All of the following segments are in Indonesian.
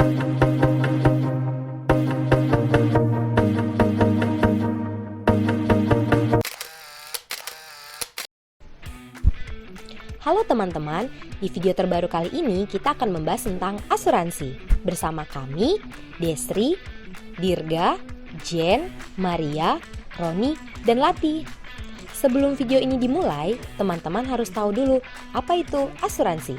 Halo teman-teman, di video terbaru kali ini kita akan membahas tentang asuransi. Bersama kami, Desri, Dirga, Jen, Maria, Roni, dan Lati. Sebelum video ini dimulai, teman-teman harus tahu dulu apa itu asuransi.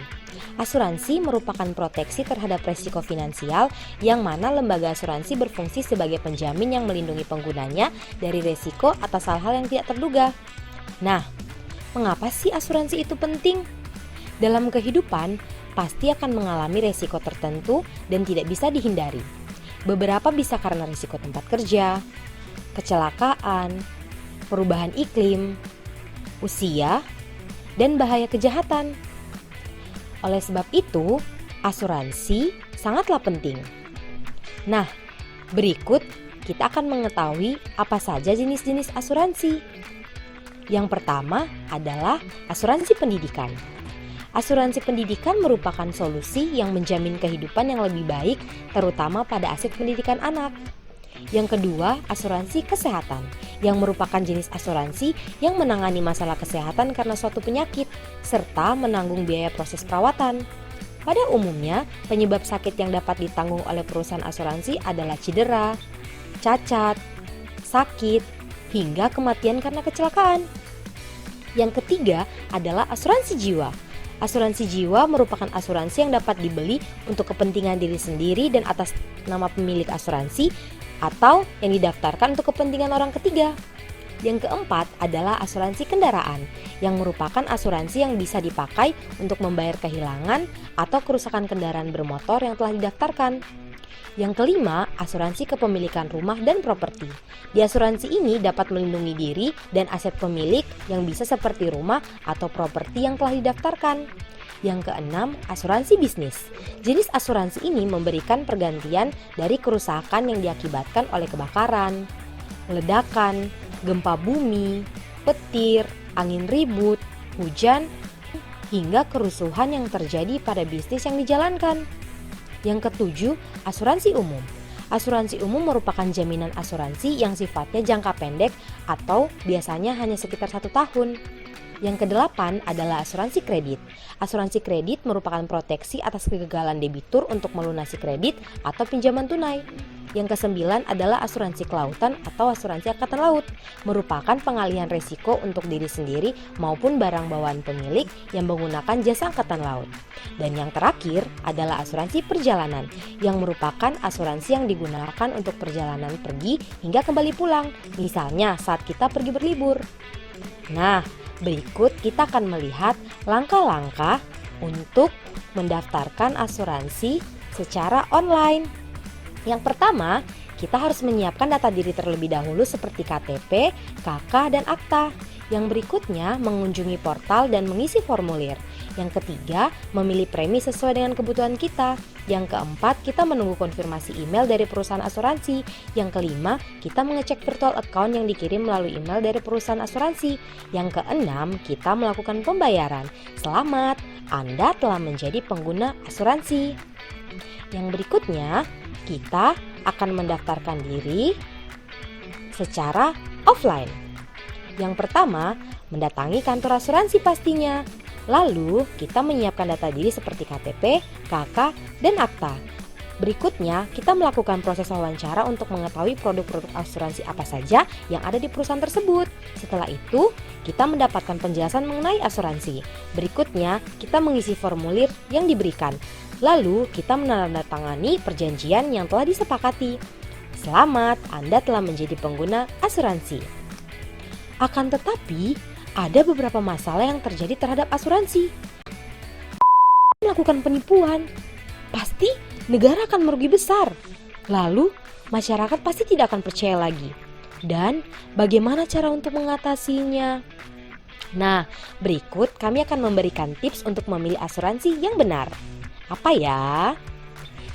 Asuransi merupakan proteksi terhadap risiko finansial yang mana lembaga asuransi berfungsi sebagai penjamin yang melindungi penggunanya dari risiko atas hal-hal yang tidak terduga. Nah, mengapa sih asuransi itu penting? Dalam kehidupan, pasti akan mengalami risiko tertentu dan tidak bisa dihindari. Beberapa bisa karena risiko tempat kerja, kecelakaan, perubahan iklim, usia, dan bahaya kejahatan. Oleh sebab itu, asuransi sangatlah penting. Nah, berikut kita akan mengetahui apa saja jenis-jenis asuransi. Yang pertama adalah asuransi pendidikan. Asuransi pendidikan merupakan solusi yang menjamin kehidupan yang lebih baik, terutama pada aset pendidikan anak. Yang kedua, asuransi kesehatan, yang merupakan jenis asuransi yang menangani masalah kesehatan karena suatu penyakit, serta menanggung biaya proses perawatan. Pada umumnya, penyebab sakit yang dapat ditanggung oleh perusahaan asuransi adalah cedera, cacat, sakit, hingga kematian karena kecelakaan. Yang ketiga adalah asuransi jiwa. Asuransi jiwa merupakan asuransi yang dapat dibeli untuk kepentingan diri sendiri dan atas nama pemilik asuransi atau yang didaftarkan untuk kepentingan orang ketiga. Yang keempat adalah asuransi kendaraan, yang merupakan asuransi yang bisa dipakai untuk membayar kehilangan atau kerusakan kendaraan bermotor yang telah didaftarkan. Yang kelima, asuransi kepemilikan rumah dan properti. Di asuransi ini dapat melindungi diri dan aset pemilik yang bisa seperti rumah atau properti yang telah didaftarkan. Yang keenam, asuransi bisnis. Jenis asuransi ini memberikan pergantian dari kerusakan yang diakibatkan oleh kebakaran, ledakan, gempa bumi, petir, angin ribut, hujan, hingga kerusuhan yang terjadi pada bisnis yang dijalankan. Yang ketujuh, asuransi umum. Asuransi umum merupakan jaminan asuransi yang sifatnya jangka pendek atau biasanya hanya sekitar 1 tahun. Yang kedelapan adalah asuransi kredit. Asuransi kredit merupakan proteksi atas kegagalan debitur untuk melunasi kredit atau pinjaman tunai. Yang kesembilan adalah asuransi kelautan atau asuransi angkatan laut, merupakan pengalihan risiko untuk diri sendiri maupun barang bawaan pemilik yang menggunakan jasa angkatan laut. Dan yang terakhir adalah asuransi perjalanan, yang merupakan asuransi yang digunakan untuk perjalanan pergi hingga kembali pulang, misalnya saat kita pergi berlibur. Nah, berikut kita akan melihat langkah-langkah untuk mendaftarkan asuransi secara online. Yang pertama, kita harus menyiapkan data diri terlebih dahulu seperti KTP, KK, dan akta. Yang berikutnya, mengunjungi portal dan mengisi formulir. Yang ketiga, memilih premi sesuai dengan kebutuhan kita. Yang keempat, kita menunggu konfirmasi email dari perusahaan asuransi. Yang kelima, kita mengecek virtual account yang dikirim melalui email dari perusahaan asuransi. Yang keenam, kita melakukan pembayaran. Selamat, Anda telah menjadi pengguna asuransi. Yang berikutnya, kita akan mendaftarkan diri secara offline. Yang pertama, mendatangi kantor asuransi pastinya. Lalu, kita menyiapkan data diri seperti KTP, KK, dan akta. Berikutnya, kita melakukan proses wawancara untuk mengetahui produk-produk asuransi apa saja yang ada di perusahaan tersebut. Setelah itu, kita mendapatkan penjelasan mengenai asuransi. Berikutnya, kita mengisi formulir yang diberikan. Lalu, kita menandatangani perjanjian yang telah disepakati. Selamat, Anda telah menjadi pengguna asuransi. Akan tetapi, ada beberapa masalah yang terjadi terhadap asuransi. Melakukan penipuan, pasti negara akan merugi besar. Lalu, masyarakat pasti tidak akan percaya lagi. Dan, bagaimana cara untuk mengatasinya? Nah, berikut kami akan memberikan tips untuk memilih asuransi yang benar. Apa ya?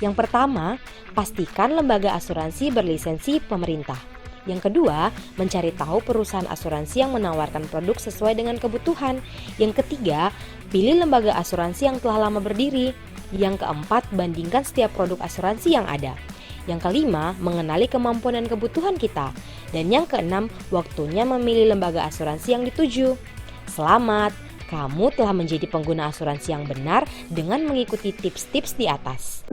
Yang pertama, pastikan lembaga asuransi berlisensi pemerintah. Yang kedua, mencari tahu perusahaan asuransi yang menawarkan produk sesuai dengan kebutuhan. Yang ketiga, pilih lembaga asuransi yang telah lama berdiri. Yang keempat, bandingkan setiap produk asuransi yang ada. Yang kelima, mengenali kemampuan dan kebutuhan kita. Dan yang keenam, waktunya memilih lembaga asuransi yang dituju. Selamat, kamu telah menjadi pengguna asuransi yang benar dengan mengikuti tips-tips di atas.